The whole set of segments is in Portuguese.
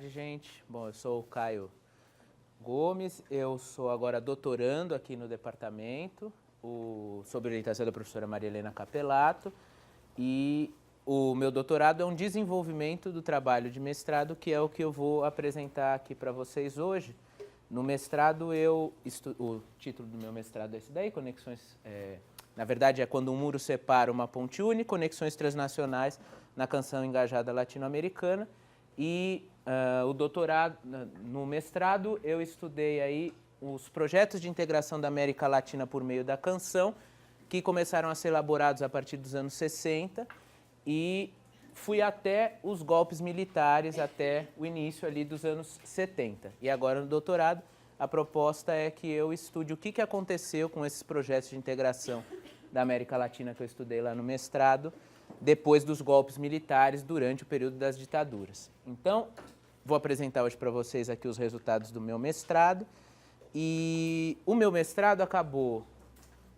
tarde, gente. Bom, eu sou o Caio Gomes, eu sou agora doutorando aqui no departamento, sob orientação da professora Maria Helena Capelato, e o meu doutorado é um desenvolvimento do trabalho de mestrado, que é o que eu vou apresentar aqui para vocês hoje. No mestrado, o título do meu mestrado é esse daí, Conexões... na verdade, é Quando um Muro Separa uma Ponte Une, Conexões Transnacionais na Canção Engajada Latino-Americana. E o doutorado, no mestrado, eu estudei aí os projetos de integração da América Latina por meio da canção, que começaram a ser elaborados a partir dos anos 60, e fui até os golpes militares, até o início ali dos anos 70. E agora, no doutorado, a proposta é que eu estude o que aconteceu com esses projetos de integração da América Latina que eu estudei lá no mestrado, depois dos golpes militares, durante o período das ditaduras. Então, vou apresentar hoje para vocês aqui os resultados do meu mestrado. E o meu mestrado acabou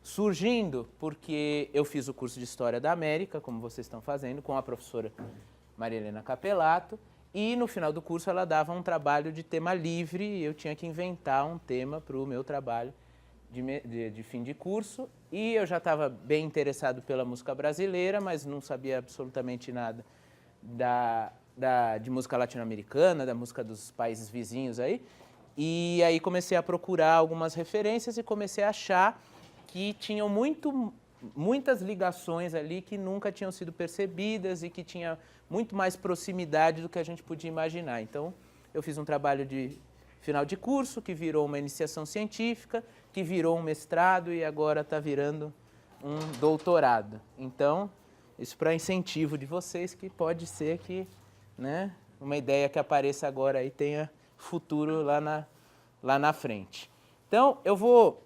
surgindo porque eu fiz o curso de História da América, como vocês estão fazendo, com a professora Maria Helena Capelato, e no final do curso ela dava um trabalho de tema livre e eu tinha que inventar um tema para o meu trabalho de fim de curso, e eu já estava bem interessado pela música brasileira, mas não sabia absolutamente nada de música latino-americana, da música dos países vizinhos aí, e aí comecei a procurar algumas referências e comecei a achar que tinham muitas ligações ali que nunca tinham sido percebidas e que tinha muito mais proximidade do que a gente podia imaginar. Então, eu fiz um trabalho de final de curso, que virou uma iniciação científica, que virou um mestrado e agora está virando um doutorado. Então, isso para incentivo de vocês, que pode ser que, né, uma ideia que apareça agora aí tenha futuro lá na frente. Então, eu vou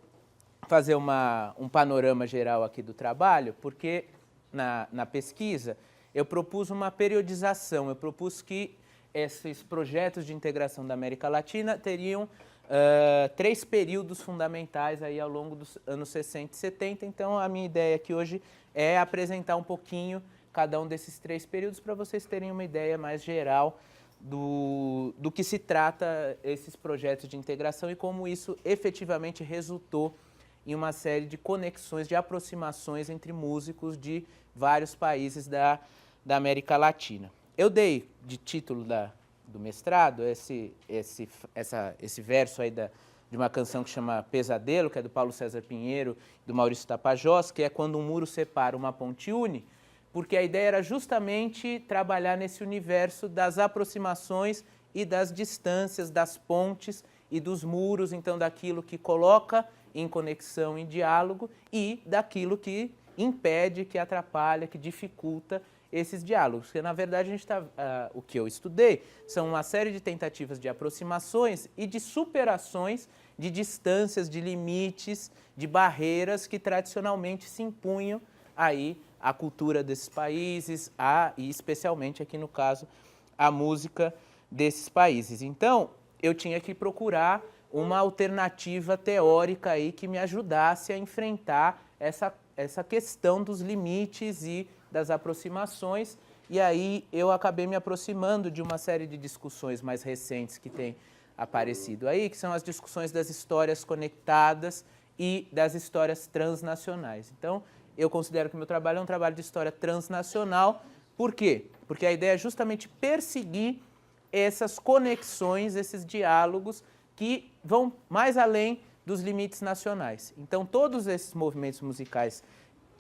fazer um panorama geral aqui do trabalho, porque na pesquisa eu propus uma periodização, eu propus que esses projetos de integração da América Latina teriam 3 períodos fundamentais aí ao longo dos anos 60 e 70. Então, a minha ideia aqui hoje é apresentar um pouquinho cada um desses 3 períodos para vocês terem uma ideia mais geral do que se trata esses projetos de integração e como isso efetivamente resultou em uma série de conexões, de aproximações entre músicos de vários países da América Latina. Eu dei de título do mestrado esse verso aí de uma canção que chama Pesadelo, que é do Paulo César Pinheiro, do Maurício Tapajós, que é Quando um Muro Separa uma Ponte Une, porque a ideia era justamente trabalhar nesse universo das aproximações e das distâncias, das pontes e dos muros, então daquilo que coloca em conexão, em diálogo, e daquilo que impede, que atrapalha, que dificulta esses diálogos, porque na verdade o que eu estudei são uma série de tentativas de aproximações e de superações de distâncias, de limites, de barreiras que tradicionalmente se impunham aí à cultura desses países, e especialmente aqui no caso, a música desses países. Então, eu tinha que procurar uma alternativa teórica aí que me ajudasse a enfrentar essa questão dos limites e das aproximações, e aí eu acabei me aproximando de uma série de discussões mais recentes que têm aparecido aí, que são as discussões das histórias conectadas e das histórias transnacionais. Então, eu considero que o meu trabalho é um trabalho de história transnacional. Por quê? Porque a ideia é justamente perseguir essas conexões, esses diálogos que vão mais além dos limites nacionais. Então, todos esses movimentos musicais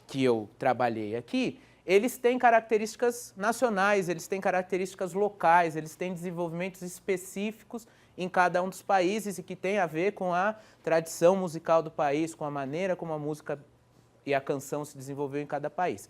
que eu trabalhei aqui, eles têm características nacionais, eles têm características locais, eles têm desenvolvimentos específicos em cada um dos países e que tem a ver com a tradição musical do país, com a maneira como a música e a canção se desenvolveu em cada país.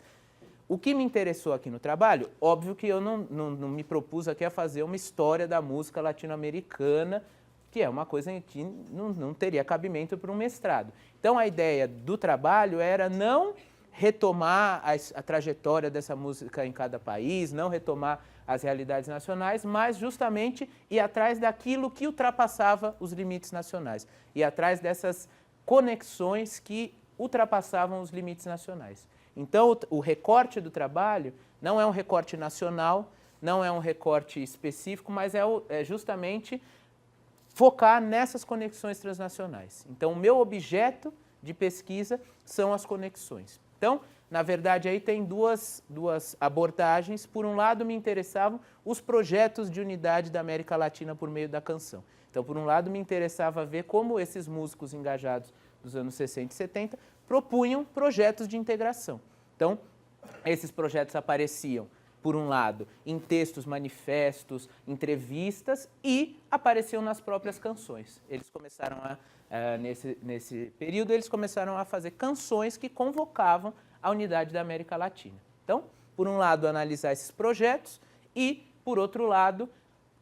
O que me interessou aqui no trabalho, óbvio que eu não me propus aqui a fazer uma história da música latino-americana, que é uma coisa que não teria cabimento para um mestrado. Então, a ideia do trabalho era não retomar a trajetória dessa música em cada país, não retomar as realidades nacionais, mas justamente ir atrás daquilo que ultrapassava os limites nacionais, ir atrás dessas conexões que ultrapassavam os limites nacionais. Então, o recorte do trabalho não é um recorte nacional, não é um recorte específico, mas é justamente focar nessas conexões transnacionais. Então, o meu objeto de pesquisa são as conexões. Então, na verdade, aí tem duas abordagens. Por um lado, me interessavam os projetos de unidade da América Latina por meio da canção. Então, por um lado, me interessava ver como esses músicos engajados dos anos 60 e 70 propunham projetos de integração. Então, esses projetos apareciam, por um lado, em textos, manifestos, entrevistas e apareciam nas próprias canções. Eles começaram nesse período, eles começaram a fazer canções que convocavam a unidade da América Latina. Então, por um lado, analisar esses projetos e, por outro lado,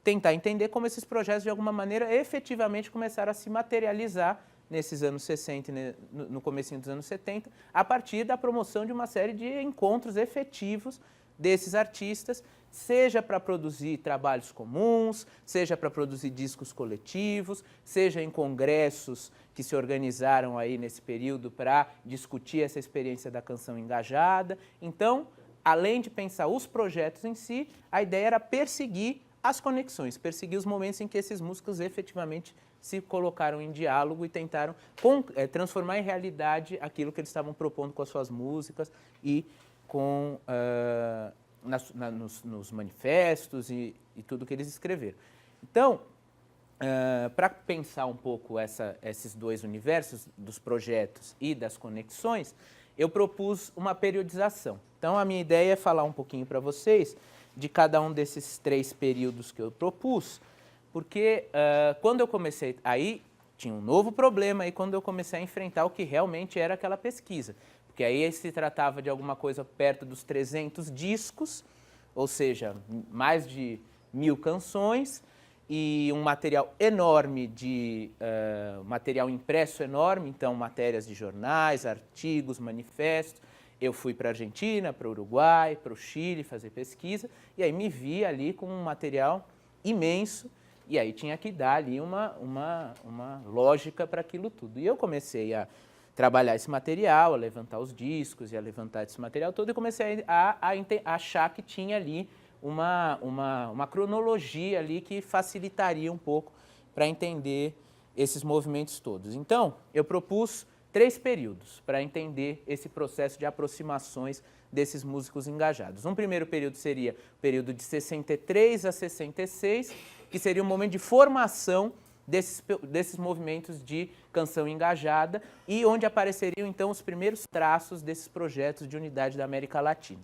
tentar entender como esses projetos, de alguma maneira, efetivamente começaram a se materializar nesses anos 60 e no comecinho dos anos 70, a partir da promoção de uma série de encontros efetivos desses artistas, seja para produzir trabalhos comuns, seja para produzir discos coletivos, seja em congressos que se organizaram aí nesse período para discutir essa experiência da canção engajada. Então, além de pensar os projetos em si, a ideia era perseguir as conexões, perseguir os momentos em que esses músicos efetivamente se colocaram em diálogo e tentaram transformar em realidade aquilo que eles estavam propondo com as suas músicas e com, nos manifestos e tudo que eles escreveram. Então, para pensar um pouco esses dois universos, dos projetos e das conexões, eu propus uma periodização. Então, a minha ideia é falar um pouquinho para vocês de cada um desses 3 períodos que eu propus, porque quando eu comecei, aí tinha um novo problema aí quando eu comecei a enfrentar o que realmente era aquela pesquisa. Porque aí se tratava de alguma coisa perto dos 300 discos, ou seja, mais de 1000 canções, e um material enorme material impresso enorme, então matérias de jornais, artigos, manifestos. Eu fui para a Argentina, para o Uruguai, para o Chile fazer pesquisa, e aí me vi ali com um material imenso, e aí tinha que dar ali uma lógica para aquilo tudo. E eu comecei a trabalhar esse material, a levantar os discos e a levantar esse material todo, e comecei a achar que tinha ali uma cronologia ali que facilitaria um pouco para entender esses movimentos todos. Então, eu propus 3 períodos para entender esse processo de aproximações desses músicos engajados. Um primeiro período seria o período de 63 a 66, que seria um momento de formação desses movimentos de canção engajada e onde apareceriam, então, os primeiros traços desses projetos de unidade da América Latina.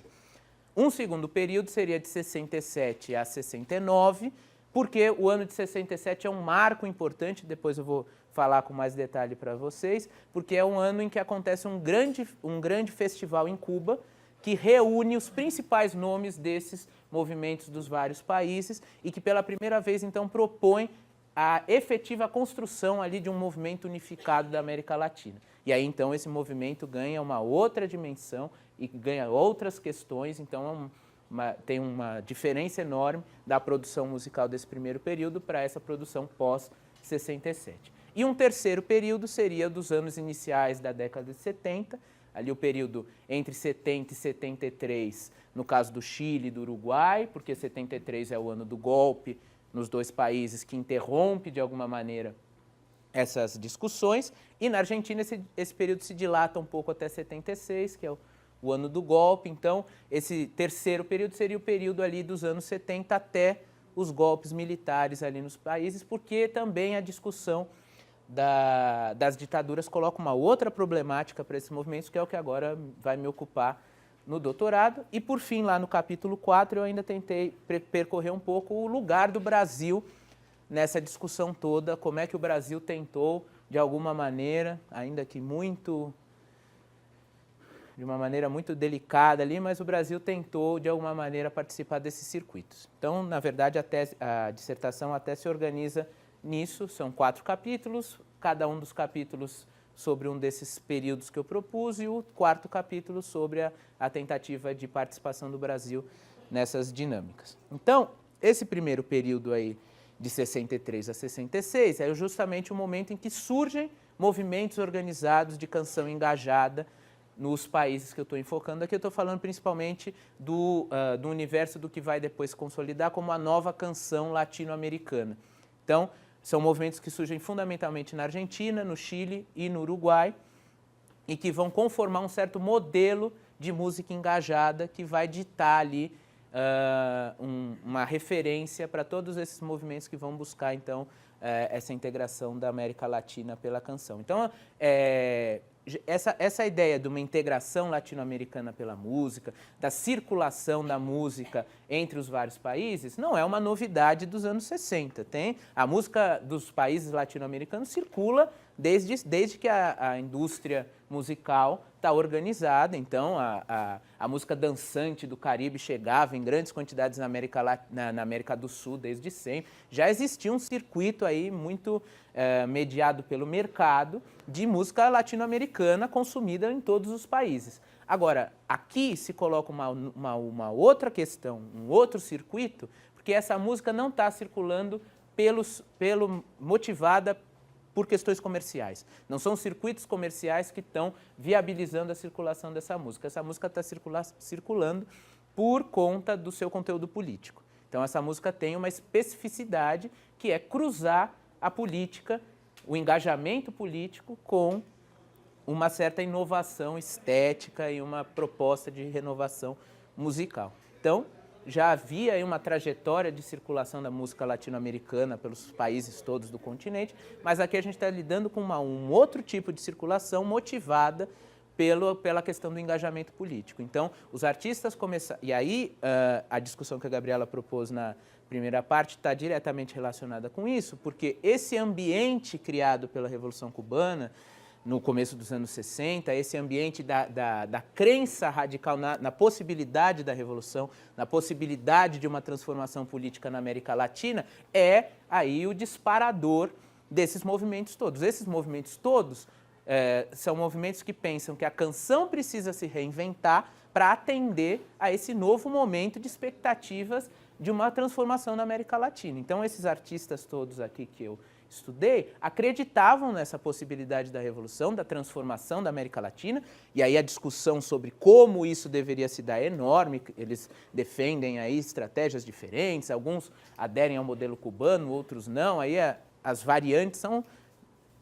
Um segundo período seria de 67 a 69, porque o ano de 67 é um marco importante, depois eu vou falar com mais detalhe para vocês, porque é um ano em que acontece um grande festival em Cuba, que reúne os principais nomes desses movimentos dos vários países e que pela primeira vez, então, propõe a efetiva construção ali de um movimento unificado da América Latina. E aí, então, esse movimento ganha uma outra dimensão e ganha outras questões, então tem uma diferença enorme da produção musical desse primeiro período para essa produção pós-67. E um terceiro período seria dos anos iniciais da década de 70, ali o período entre 70 e 73, no caso do Chile e do Uruguai, porque 73 é o ano do golpe nos 2 países que interrompe, de alguma maneira, essas discussões, e na Argentina esse período se dilata um pouco até 76, que é o ano do golpe. Então, esse terceiro período seria o período ali dos anos 70 até os golpes militares ali nos países, porque também a discussão das ditaduras coloca uma outra problemática para esses movimentos, que é o que agora vai me ocupar no doutorado. E, por fim, lá no capítulo 4, eu ainda tentei percorrer um pouco o lugar do Brasil nessa discussão toda, como é que o Brasil tentou, de alguma maneira, ainda que de uma maneira muito delicada ali, mas o Brasil tentou, de alguma maneira, participar desses circuitos. Então, na verdade, a dissertação até se organiza nisso, são 4 capítulos, cada um dos capítulos sobre um desses períodos que eu propus e o 4º capítulo sobre a tentativa de participação do Brasil nessas dinâmicas. Então, esse primeiro período aí, de 63 a 66, é justamente o momento em que surgem movimentos organizados de canção engajada nos países que eu estou enfocando aqui. Eu estou falando principalmente do universo do que vai depois se consolidar como a nova canção latino-americana. Então, são movimentos que surgem fundamentalmente na Argentina, no Chile e no Uruguai, e que vão conformar um certo modelo de música engajada que vai ditar ali uma referência para todos esses movimentos que vão buscar, então, essa integração da América Latina pela canção. Então, essa ideia de uma integração latino-americana pela música, da circulação da música entre os vários países, não é uma novidade dos anos 60. A música dos países latino-americanos circula desde que a indústria musical está organizada. Então, a música dançante do Caribe chegava em grandes quantidades na América do Sul desde sempre. Já existia um circuito aí muito mediado pelo mercado de música latino-americana consumida em todos os países. Agora, aqui se coloca uma outra questão, um outro circuito, porque essa música não está circulando motivada por questões comerciais. Não são circuitos comerciais que estão viabilizando a circulação dessa música. Essa música está circulando por conta do seu conteúdo político. Então, essa música tem uma especificidade que é cruzar a política, o engajamento político com uma certa inovação estética e uma proposta de renovação musical. Então, já havia aí uma trajetória de circulação da música latino-americana pelos países todos do continente, mas aqui a gente está lidando com um outro tipo de circulação motivada pela questão do engajamento político. Então, os artistas começaram... E aí, a discussão que a Gabriela propôs na primeira parte está diretamente relacionada com isso, porque esse ambiente criado pela Revolução Cubana, no começo dos anos 60, esse ambiente da crença radical na possibilidade da revolução, na possibilidade de uma transformação política na América Latina, é aí o disparador desses movimentos todos. Esses movimentos todos são movimentos que pensam que a canção precisa se reinventar para atender a esse novo momento de expectativas de uma transformação na América Latina. Então, esses artistas todos aqui que eu estudei, acreditavam nessa possibilidade da revolução, da transformação da América Latina, e aí a discussão sobre como isso deveria se dar é enorme. Eles defendem aí estratégias diferentes, alguns aderem ao modelo cubano, outros não, aí as variantes são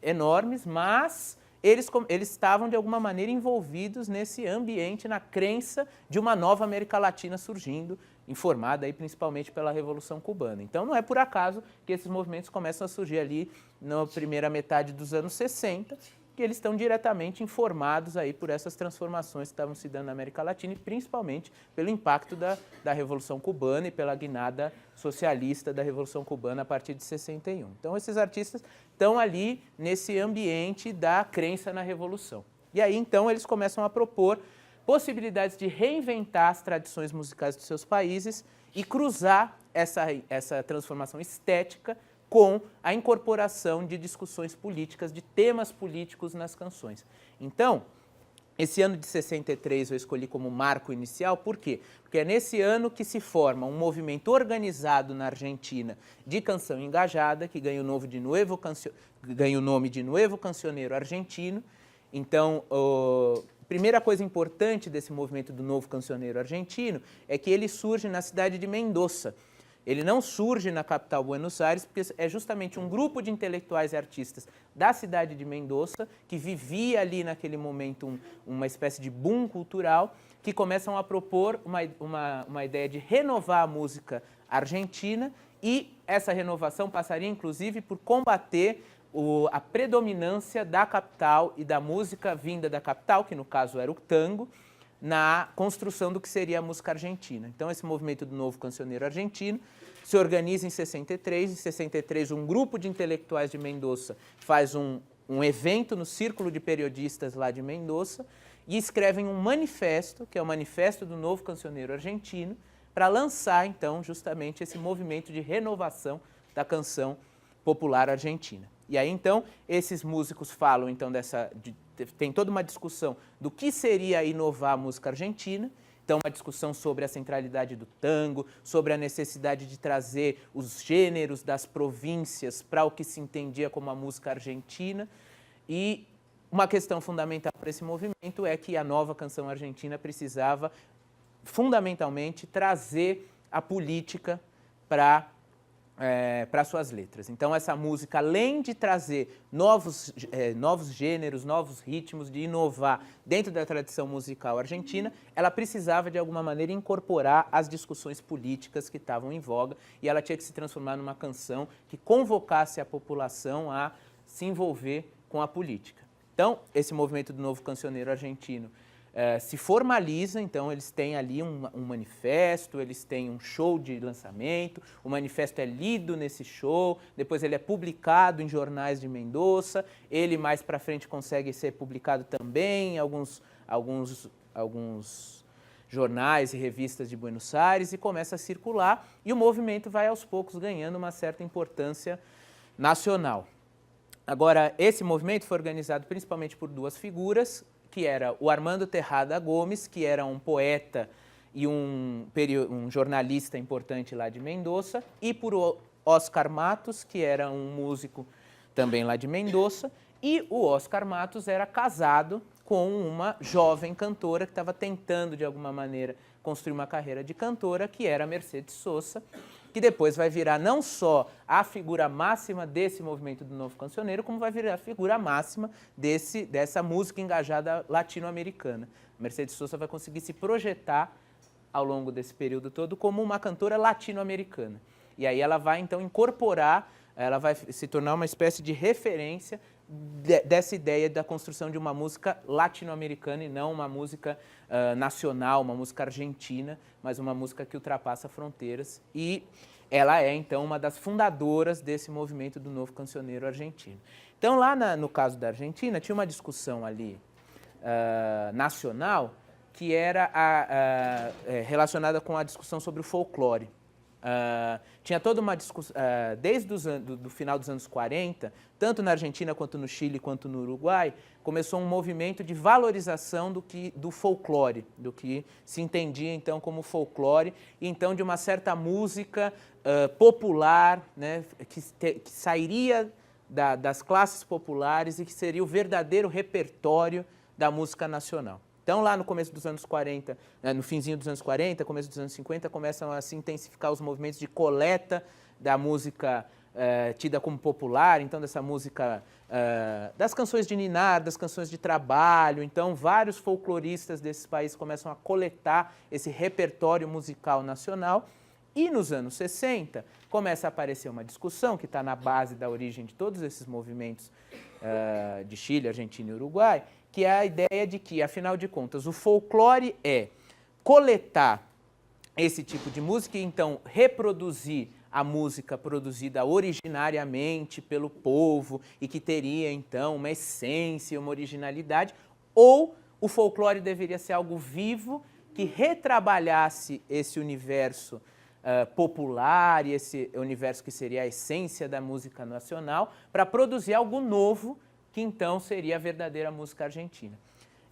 enormes, mas eles estavam de alguma maneira envolvidos nesse ambiente, na crença de uma nova América Latina surgindo, informada aí principalmente pela Revolução Cubana. Então, não é por acaso que esses movimentos começam a surgir ali na primeira metade dos anos 60, que eles estão diretamente informados aí por essas transformações que estavam se dando na América Latina e principalmente pelo impacto da Revolução Cubana e pela guinada socialista da Revolução Cubana a partir de 61. Então, esses artistas estão ali nesse ambiente da crença na Revolução. E aí, então, eles começam a propor possibilidades de reinventar as tradições musicais dos seus países e cruzar essa transformação estética com a incorporação de discussões políticas, de temas políticos nas canções. Então, esse ano de 63 eu escolhi como marco inicial, por quê? Porque é nesse ano que se forma um movimento organizado na Argentina de canção engajada, que ganha o nome de Nuevo Cancioneiro Argentino. Então, primeira coisa importante desse movimento do novo cancioneiro argentino é que ele surge na cidade de Mendoza. Ele não surge na capital Buenos Aires, porque é justamente um grupo de intelectuais e artistas da cidade de Mendoza, que vivia ali naquele momento uma espécie de boom cultural, que começam a propor uma ideia de renovar a música argentina, e essa renovação passaria inclusive por combater a predominância da capital e da música vinda da capital, que no caso era o tango, na construção do que seria a música argentina. Então, esse movimento do novo cancioneiro argentino se organiza em 63. Em 63, um grupo de intelectuais de Mendoza faz um evento no Círculo de Periodistas lá de Mendoza e escrevem um manifesto, que é o Manifesto do Novo Cancioneiro Argentino, para lançar, então, justamente esse movimento de renovação da canção popular argentina. E aí, então, esses músicos falam, então, tem toda uma discussão do que seria inovar a música argentina. Então, uma discussão sobre a centralidade do tango, sobre a necessidade de trazer os gêneros das províncias para o que se entendia como a música argentina. E uma questão fundamental para esse movimento é que a nova canção argentina precisava, fundamentalmente, trazer a política para suas letras. Então, essa música, além de trazer novos gêneros, novos ritmos, de inovar dentro da tradição musical argentina, ela precisava, de alguma maneira, incorporar as discussões políticas que estavam em voga e ela tinha que se transformar numa canção que convocasse a população a se envolver com a política. Então, esse movimento do novo cancioneiro argentino se formaliza, então eles têm ali um manifesto, eles têm um show de lançamento, o manifesto é lido nesse show, depois ele é publicado em jornais de Mendoza, ele mais para frente consegue ser publicado também em alguns jornais e revistas de Buenos Aires e começa a circular e o movimento vai aos poucos ganhando uma certa importância nacional. Agora, esse movimento foi organizado principalmente por duas figuras, que era o Armando Terrada Gomes, que era um poeta e um jornalista importante lá de Mendoza, e por Oscar Matos, que era um músico também lá de Mendoza, e o Oscar Matos era casado com uma jovem cantora que estava tentando, de alguma maneira, construir uma carreira de cantora, que era a Mercedes Sosa, que depois vai virar não só a figura máxima desse movimento do novo cancioneiro, como vai virar a figura máxima dessa música engajada latino-americana. Mercedes Sosa vai conseguir se projetar ao longo desse período todo como uma cantora latino-americana. E aí ela vai, então, incorporar, ela vai se tornar uma espécie de referência dessa ideia da construção de uma música latino-americana e não uma música nacional, uma música argentina, mas uma música que ultrapassa fronteiras. E ela é, então, uma das fundadoras desse movimento do novo cancioneiro argentino. Então, lá no caso da Argentina, tinha uma discussão ali nacional que era relacionada com a discussão sobre o folclore. Tinha toda uma discussão, desde o final dos anos 40, tanto na Argentina quanto no Chile quanto no Uruguai, começou um movimento de valorização do folclore, do que se entendia então como folclore, e então de uma certa música popular, né, que sairia das classes populares e que seria o verdadeiro repertório da música nacional. Então, lá no começo dos anos 40, no finzinho dos anos 40, começo dos anos 50, começam a se intensificar os movimentos de coleta da música tida como popular, então dessa música, das canções de ninar, das canções de trabalho. Então, vários folcloristas desses países começam a coletar esse repertório musical nacional. E nos anos 60, começa a aparecer uma discussão que está na base da origem de todos esses movimentos de Chile, Argentina e Uruguai, que é a ideia de que, afinal de contas, o folclore é coletar esse tipo de música e, então, reproduzir a música produzida originariamente pelo povo e que teria, então, uma essência, uma originalidade, ou o folclore deveria ser algo vivo que retrabalhasse esse universo popular e esse universo que seria a essência da música nacional para produzir algo novo que então seria a verdadeira música argentina.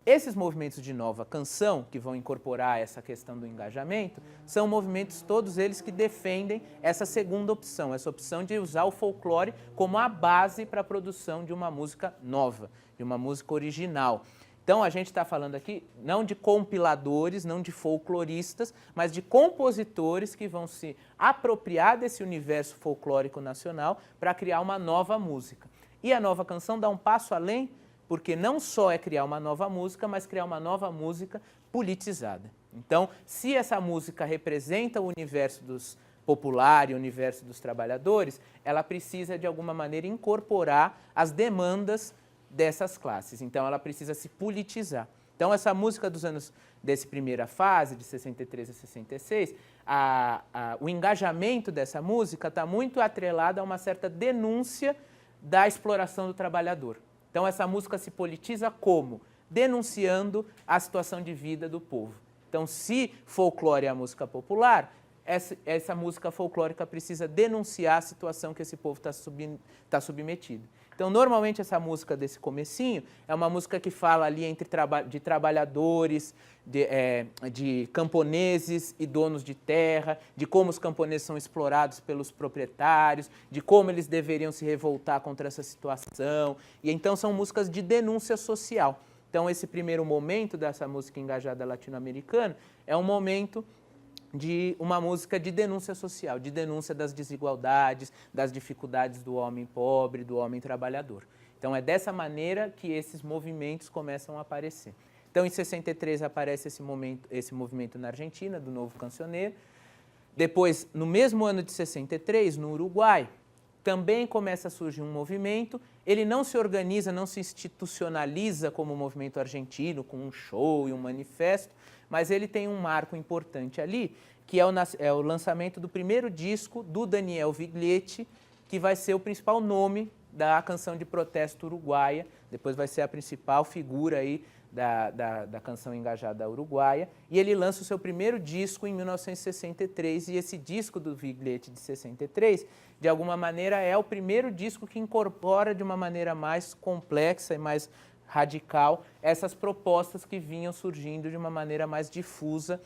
Esses movimentos de nova canção, que vão incorporar essa questão do engajamento, são movimentos todos eles que defendem essa segunda opção, essa opção de usar o folclore como a base para a produção de uma música nova, de uma música original. Então, a gente está falando aqui não de compiladores, não de folcloristas, mas de compositores que vão se apropriar desse universo folclórico nacional para criar uma nova música. E a nova canção dá um passo além, porque não só é criar uma nova música, mas criar uma nova música politizada. Então, se essa música representa o universo dos popular e o universo dos trabalhadores, ela precisa, de alguma maneira, incorporar as demandas dessas classes. Então, ela precisa se politizar. Então, essa música dos anos dessa primeira fase, de 63 a 66, o engajamento dessa música está muito atrelado a uma certa denúncia da exploração do trabalhador. Então, essa música se politiza como? Denunciando a situação de vida do povo. Então, se folclore é a música popular, essa música folclórica precisa denunciar a situação que esse povo está submetido. Então, normalmente, essa música desse comecinho é uma música que fala ali de trabalhadores, de camponeses e donos de terra, de como os camponeses são explorados pelos proprietários, de como eles deveriam se revoltar contra essa situação. E então são músicas de denúncia social. Então, esse primeiro momento dessa música engajada latino-americana é um momento de uma música de denúncia social, de denúncia das desigualdades, das dificuldades do homem pobre, do homem trabalhador. Então, é dessa maneira que esses movimentos começam a aparecer. Então, em 63 aparece esse movimento na Argentina, do Novo Cancioneiro. Depois, no mesmo ano de 63, no Uruguai, também começa a surgir um movimento. Ele não se organiza, não se institucionaliza como o movimento argentino, com um show e um manifesto, mas ele tem um marco importante ali, que é o lançamento do primeiro disco do Daniel Viglietti, que vai ser o principal nome da canção de protesto uruguaia, depois vai ser a principal figura aí da canção engajada uruguaia, e ele lança o seu primeiro disco em 1963, e esse disco do Viglietti de 63, de alguma maneira, é o primeiro disco que incorpora de uma maneira mais complexa e mais radical essas propostas que vinham surgindo de uma maneira mais difusa,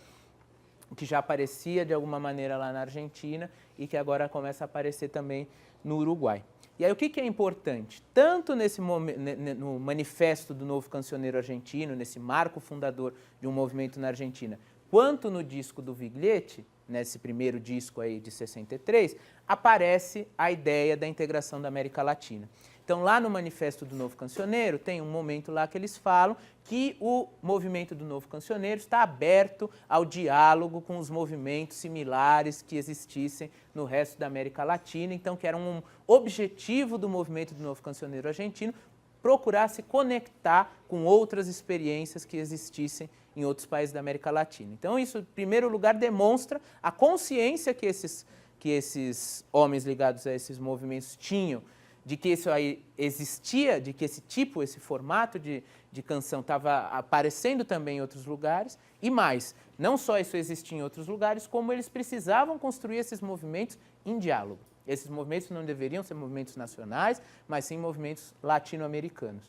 que já aparecia de alguma maneira lá na Argentina e que agora começa a aparecer também no Uruguai. E aí o que é importante? Tanto no manifesto do Novo Cancioneiro Argentino, nesse marco fundador de um movimento na Argentina, quanto no disco do Viglietti, nesse primeiro disco aí de 63, aparece a ideia da integração da América Latina. Então, lá no Manifesto do Novo Cancioneiro, tem um momento lá que eles falam que o movimento do Novo Cancioneiro está aberto ao diálogo com os movimentos similares que existissem no resto da América Latina. Então, que era um objetivo do movimento do Novo Cancioneiro Argentino procurar se conectar com outras experiências que existissem em outros países da América Latina. Então, isso, em primeiro lugar, demonstra a consciência que esses homens ligados a esses movimentos tinham de que isso aí existia, de que esse formato de canção estava aparecendo também em outros lugares, e mais, não só isso existia em outros lugares, como eles precisavam construir esses movimentos em diálogo. Esses movimentos não deveriam ser movimentos nacionais, mas sim movimentos latino-americanos.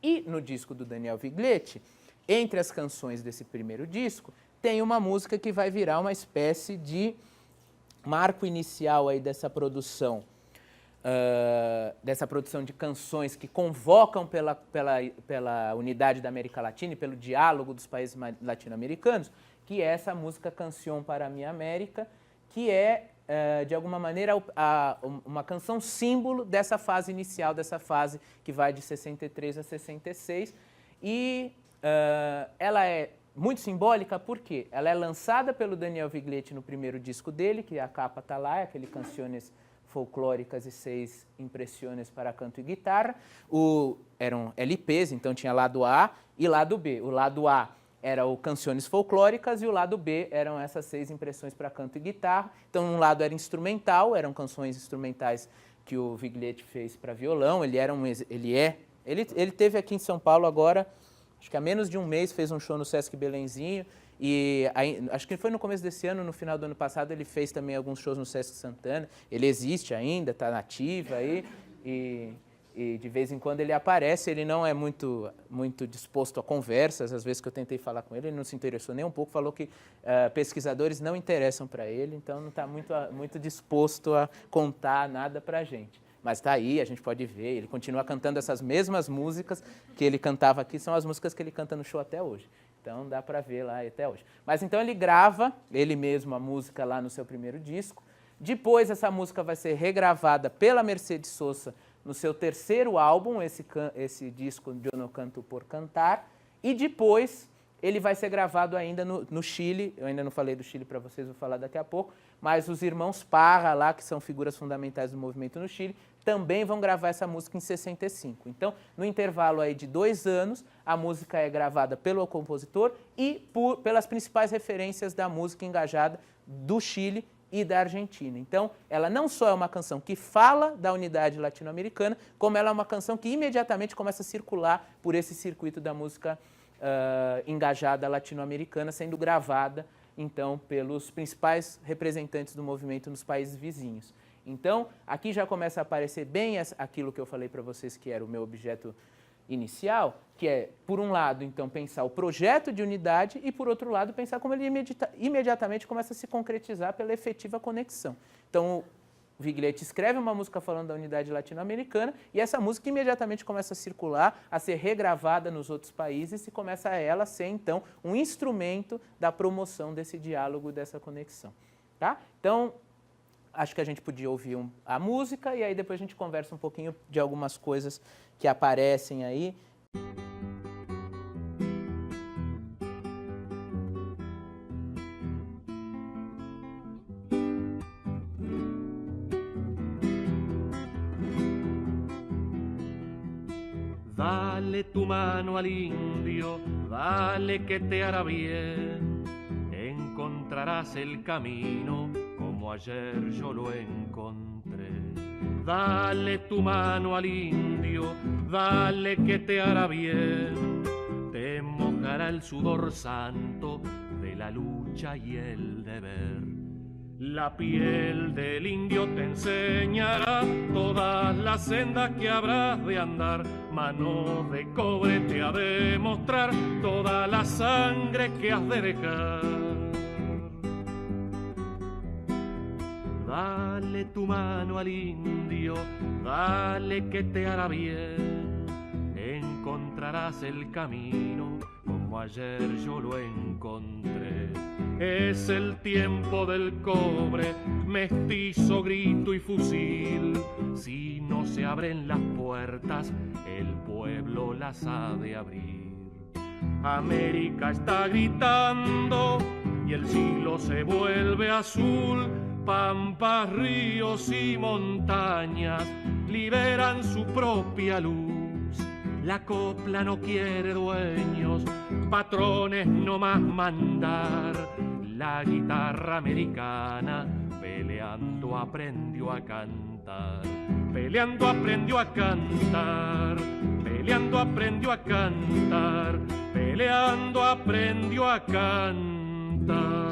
E no disco do Daniel Viglietti, entre as canções desse primeiro disco, tem uma música que vai virar uma espécie de marco inicial aí dessa produção de canções que convocam pela unidade da América Latina e pelo diálogo dos países latino-americanos, que é essa música Canción para mi América, que é, de alguma maneira, uma canção símbolo dessa fase inicial, dessa fase que vai de 63 a 66, e ela é muito simbólica porque ela é lançada pelo Daniel Viglietti no primeiro disco dele, que a capa está lá, é aquele Canciones Folclóricas e 6 Impressões para Canto e Guitarra. Eram LPs, então tinha lado A e lado B. O lado A era o Canciones Folclóricas e o lado B eram essas 6 impressões para canto e guitarra. Então, um lado era instrumental, eram canções instrumentais que o Viglietti fez para violão. Ele teve aqui em São Paulo agora, acho que há menos de um mês, fez um show no Sesc Belenzinho. E acho que foi no começo desse ano, no final do ano passado, ele fez também alguns shows no Sesc Santana. Ele existe ainda, está nativo aí, e de vez em quando ele aparece. Ele não é muito disposto a conversas. Às vezes que eu tentei falar com ele, ele não se interessou nem um pouco, falou que pesquisadores não interessam para ele, então não está muito disposto a contar nada para a gente. Mas está aí, a gente pode ver, ele continua cantando essas mesmas músicas que ele cantava aqui, são as músicas que ele canta no show até hoje. Então, dá para ver lá até hoje. Mas então ele grava, ele mesmo, a música lá no seu primeiro disco. Depois essa música vai ser regravada pela Mercedes Sosa no seu terceiro álbum, esse disco de Eu Não Canto Por Cantar. E depois ele vai ser gravado ainda no Chile. Eu ainda não falei do Chile para vocês, vou falar daqui a pouco. Mas os irmãos Parra lá, que são figuras fundamentais do movimento no Chile, também vão gravar essa música em 65. Então, no intervalo aí de 2 anos, a música é gravada pelo compositor e pelas principais referências da música engajada do Chile e da Argentina. Então, ela não só é uma canção que fala da unidade latino-americana, como ela é uma canção que imediatamente começa a circular por esse circuito da música engajada latino-americana, sendo gravada, então, pelos principais representantes do movimento nos países vizinhos. Então, aqui já começa a aparecer bem aquilo que eu falei para vocês que era o meu objeto inicial, que é, por um lado, então, pensar o projeto de unidade e, por outro lado, pensar como ele imediatamente começa a se concretizar pela efetiva conexão. Então, o Viglietti escreve uma música falando da unidade latino-americana e essa música imediatamente começa a circular, a ser regravada nos outros países e começa ela a ser, então, um instrumento da promoção desse diálogo, dessa conexão. Tá? Então, acho que a gente podia ouvir a música e aí depois a gente conversa um pouquinho de algumas coisas que aparecem aí. Dale tu mano al indio, dale que te hará bien, encontrarás el camino como ayer yo lo encontré. Dale tu mano al indio, dale que te hará bien, te mojará el sudor santo de la lucha y el deber. La piel del indio te enseñará todas las sendas que habrás de andar. Mano de cobre te ha de mostrar toda la sangre que has de dejar. Dale tu mano al indio, dale que te hará bien. Encontrarás el camino como ayer yo lo encontré. Es el tiempo del cobre, mestizo, grito y fusil. Si no se abren las puertas, el pueblo las ha de abrir. América está gritando y el cielo se vuelve azul. Pampas, ríos y montañas liberan su propia luz. La copla no quiere dueños, patrones no más mandar. La guitarra americana peleando aprendió a cantar. Peleando aprendió a cantar. Peleando aprendió a cantar. Peleando aprendió a cantar.